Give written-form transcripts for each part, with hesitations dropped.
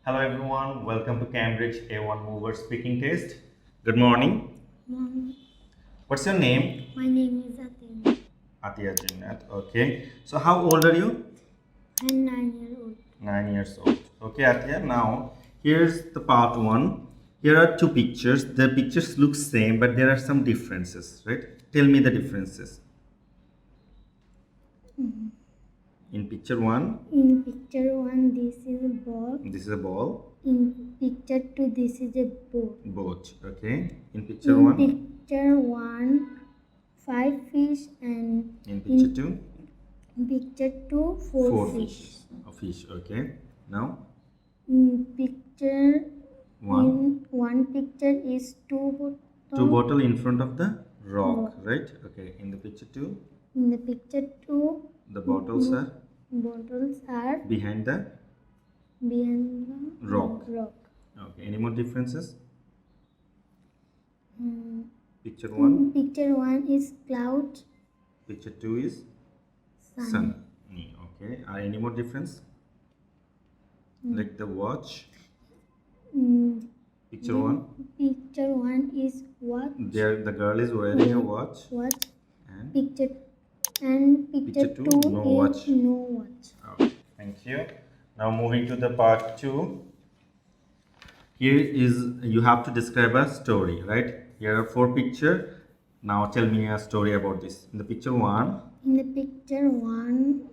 Hello everyone, welcome to Cambridge A1 Mover speaking test. Good morning. Mom, What's your name? my name is Atia. Atia Jinnat. Okay. So how old are you? I'm 9 years old. 9 years old. Okay, Atia. Now here's the part one. Here are two pictures. The pictures look same, but there are some differences, right? Tell me the differences. In picture one, In picture 1, this is a ball. this is a ball. In picture 2, this is a boat. Boat. Okay. In picture In one, picture 1, 5 fish, and in picture two, in picture 2, 4 four fish. fishes. A fish. Okay. Now In picture one. in one picture is Two bottle in front of the rock, Rock. right? Okay. In the picture two, In the picture 2, the bottles are bottles are behind the behind the rock. rock. Okay. Any more differences? Mm, Picture one, Picture 1 is cloud, picture two is sun. sun. Okay. Are any more difference? Like the watch. Mm, Picture one, Picture 1 is watch. there the girl is wearing a watch, Watch. and Picture and picture Picture 2 two, no is watch. no watch. okay. Thank you. Now moving to the part two. Here is you have to describe a story, right? Here are four pictures. Now tell me a story about this. In the picture one, In the picture 1,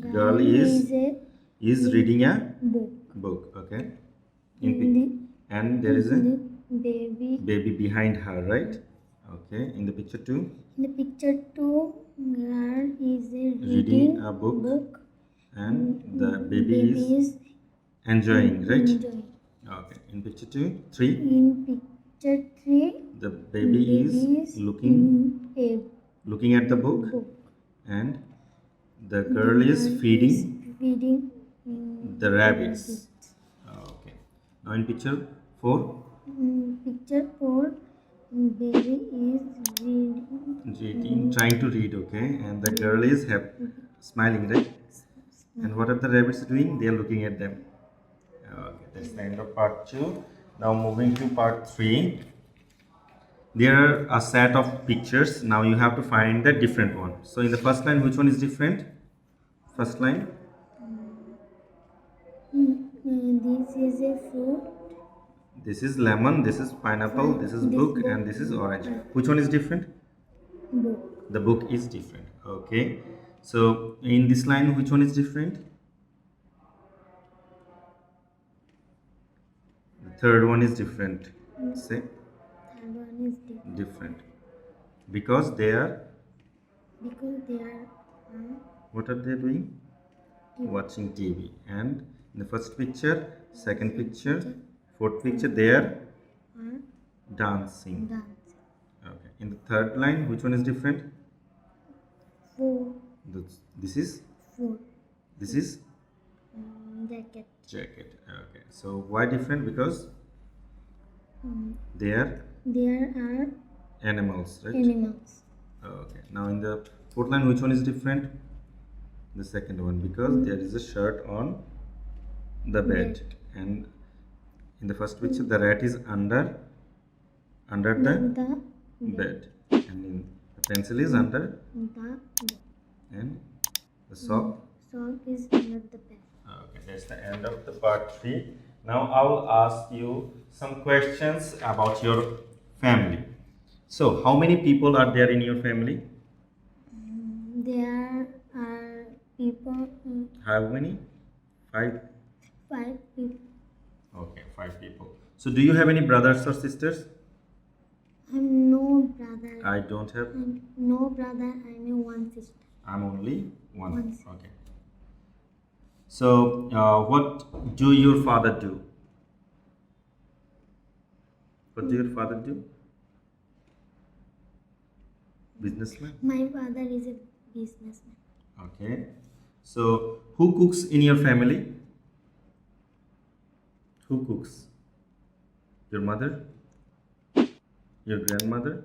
girl is a reading a book. book. Okay. In And there is a the baby. baby behind her, right? Okay. In the picture two, In the picture 2, girl is reading a book, and the baby is enjoying, right? enjoying. Okay. In picture two, three, In picture 3, the baby is looking at the book, book. and the girl is feeding Feeding the rabbits. Okay. Now in picture four, picture 4, baby is reading. trying to read, okay, and the girl is smiling, right? And what are the rabbits doing? They are looking at them. Okay, that's the end of part two. Now moving to part three. There are a set of pictures. Now you have to find the different one. So in the first line, which one is different? First line. This is a fruit. This is lemon, this is pineapple, this is book, and this is orange. Which one is different? Book. The book is different. Okay. So in this line, which one is different? The third one is different. Say Third one is different. Because they are, because they are what are they doing? Watching TV. And in the first picture, second picture, fourth picture, they are dancing. dancing. Okay. In the third line, which one is different? 4. This is Four. this is Jacket. jacket. Okay. So why different? Because they are There are animals, right? animals. Okay. Now in the fourth line, which one is different? The second one, because there is a shirt on the bed, and in the first picture, the rat is under the The bed, and in the pencil is under, the and the sock. sock is under the bed. Okay, that's the end of the part three. Now I will ask you some questions about your family. So, how many people are there in your family? There are people. How many? Five. 5 people. Okay, five people. So, do you have any brothers or sisters? I'm no brother. I don't have. I'm no brother. I'm a one sister. I'm only one. One sister. Okay. So, what do your father do? What do your father do? Businessman. My father is a businessman. Okay. So, who cooks in your family? Who cooks? Your mother? Your grandmother?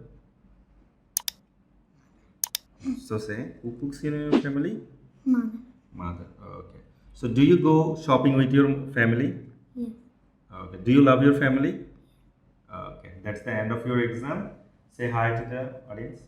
So say, who cooks in your family? Mother. Mother. Okay. So, do you go shopping with your family? Yes. Okay. Do you love your family? Okay. That's the end of your exam. Say hi to the audience.